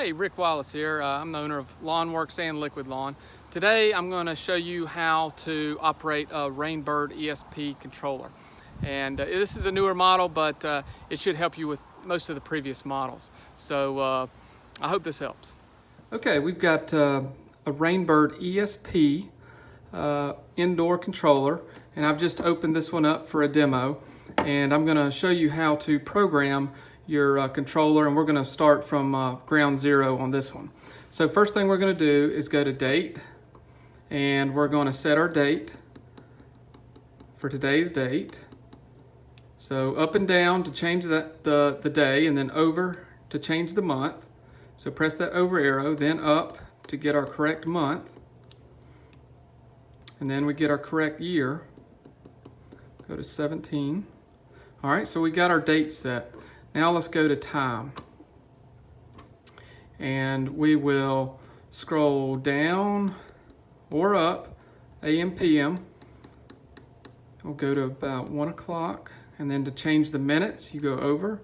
Hey, Rick Wallace here. I'm the owner of Lawn Works and Liquid Lawn. Today I'm going to show you how to operate a Rainbird ESP controller. And this is a newer model, but it should help you with most of the previous models. So I hope this helps. Okay, we've got a Rainbird ESP indoor controller, and I've just opened this one up for a demo. And I'm going to show you how to program your controller, and we're going to start from ground zero on this one. So first thing we're going to do is go to date, and we're going to set our date for today's date. So up and down to change the day, and then over to change the month. So press that over arrow, then up to get our correct month, and then we get our correct year. Go to 17. All right, so we got our date set. Now let's go to time. And we will scroll down or up, AM, PM. We'll go to about 1 o'clock. And then to change the minutes, you go over,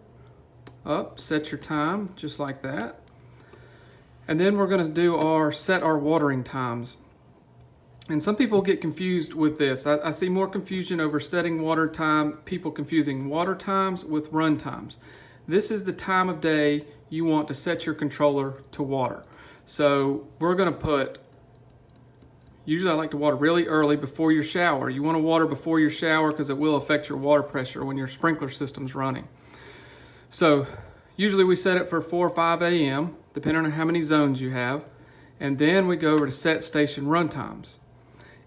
up, set your time, just like that. And then we're gonna do set our watering times. And some people get confused with this. I see more confusion over setting water time, people confusing water times with run times. This is the time of day you want to set your controller to water. So we're gonna put, usually I like to water really early before your shower. You wanna water before your shower because it will affect your water pressure when your sprinkler system's running. So usually we set it for 4 or 5 a.m., depending on how many zones you have. And then we go over to set station run times.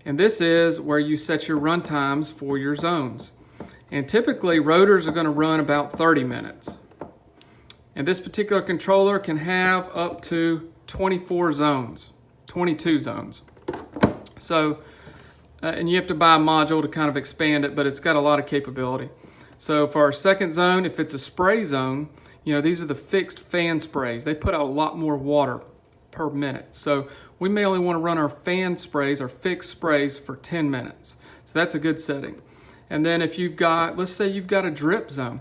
And this is where you set your run times for your zones. And typically rotors are going to run about 30 minutes. And this particular controller can have up to 24 zones, 22 zones. So, and you have to buy a module to kind of expand it, but it's got a lot of capability. So for our second zone, if it's a spray zone, you know, these are the fixed fan sprays. They put out a lot more water per minute. So we may only want to run our fan sprays, our fixed sprays, for 10 minutes. So that's a good setting. And then if you've got, let's say you've got a drip zone.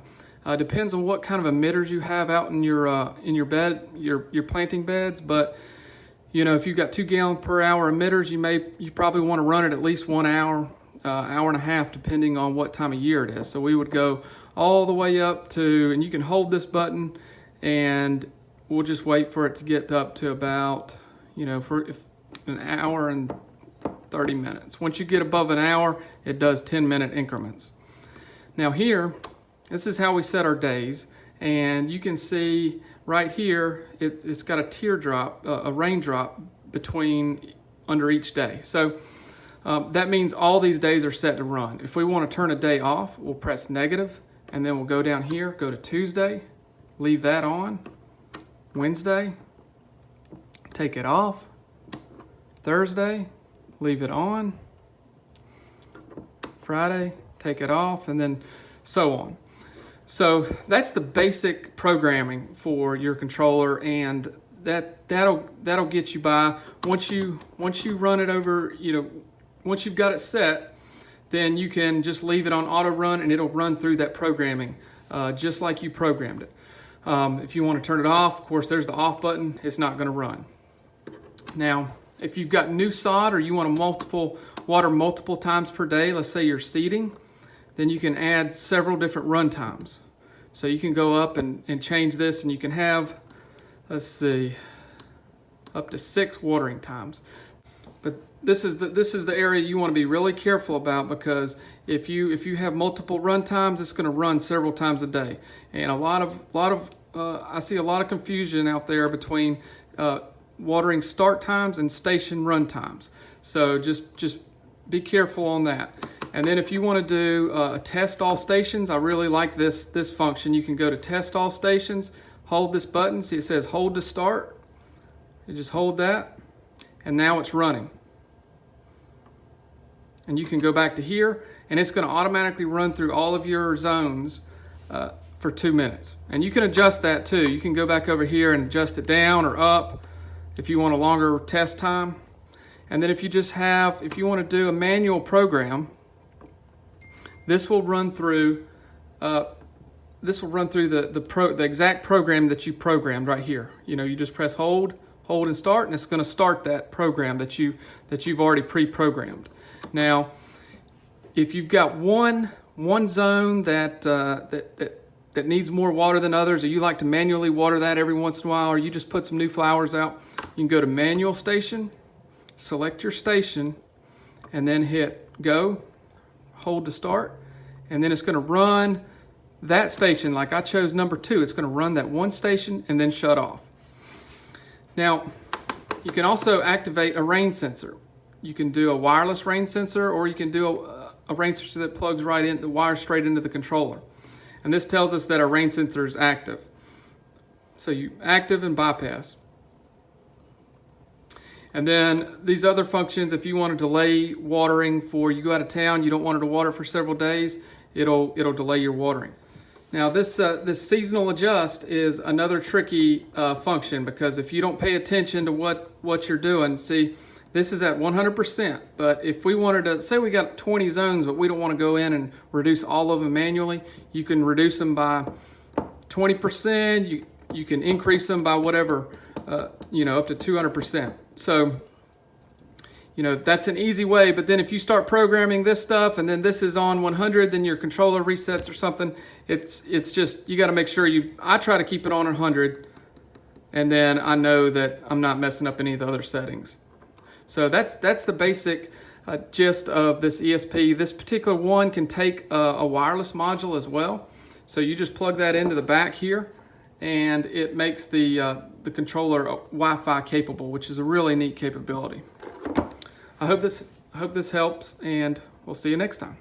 Depends on what kind of emitters you have out in your bed, your planting beds. But you know, if you've got 2 gallon per hour emitters, you probably want to run it at least 1 hour, hour and a half, depending on what time of year it is. So we would go all the way up to, and you can hold this button, and we'll just wait for it to get up to about, you know, for an hour and 30 minutes. Once you get above an hour, it does 10-minute increments. Now here, this is how we set our days, and you can see right here, it's got a teardrop, a raindrop under each day. So that means all these days are set to run. If we want to turn a day off, we'll press negative, and then we'll go down here, go to Tuesday, leave that on. Wednesday, take it off. Thursday, leave it on. Friday, take it off, and then so on. So that's the basic programming for your controller, and that'll get you by. Once you run it over, you know, once you've got it set, then you can just leave it on auto run, and it'll run through that programming just like you programmed it. If you want to turn it off, of course, there's the off button. It's not going to run. Now, if you've got new sod or you want to water multiple times per day, let's say you're seeding, then you can add several different run times. So you can go up and change this, and you can have, let's see, up to 6 watering times. But this is the area you want to be really careful about, because if you have multiple run times, it's going to run several times a day. And I see a lot of confusion out there between watering start times and station run times. So just be careful on that. And then if you want to do test all stations, I really like this function. You can go to test all stations, hold this button. See, it says hold to start. You just hold that, and now it's running. And you can go back to here, and it's going to automatically run through all of your zones for 2 minutes. And you can adjust that too. You can go back over here and adjust it down or up if you want a longer test time. And then if you want to do a manual program, this will run through this will run through the exact program that you programmed right here. You know, you just press hold and start, and it's going to start that program that you've already pre-programmed. Now, if you've got one zone that needs more water than others, or you like to manually water that every once in a while, or you just put some new flowers out, you can go to manual station, select your station, and then hit go, hold to start, and then it's going to run that station. Like I chose number 2, it's going to run that one station and then shut off. Now, you can also activate a rain sensor. You can do a wireless rain sensor, or you can do a rain sensor that plugs right in, the wire straight into the controller. And this tells us that our rain sensor is active. So you active and bypass. And then these other functions, if you want to delay watering for, you go out of town, you don't want it to water for several days, it'll delay your watering. Now this seasonal adjust is another tricky function, because if you don't pay attention to what you're doing, see, this is at 100%, but if we wanted to, say we got 20 zones, but we don't want to go in and reduce all of them manually, you can reduce them by 20%, you can increase them by whatever, up to 200%. So, that's an easy way, but then if you start programming this stuff and then this is on 100, then your controller resets or something, it's just, you got to make sure I try to keep it on 100, and then I know that I'm not messing up any of the other settings. So that's the basic gist of this ESP. This particular one can take a wireless module as well. So you just plug that into the back here, and it makes the controller Wi-Fi capable, which is a really neat capability. I hope this helps, and we'll see you next time.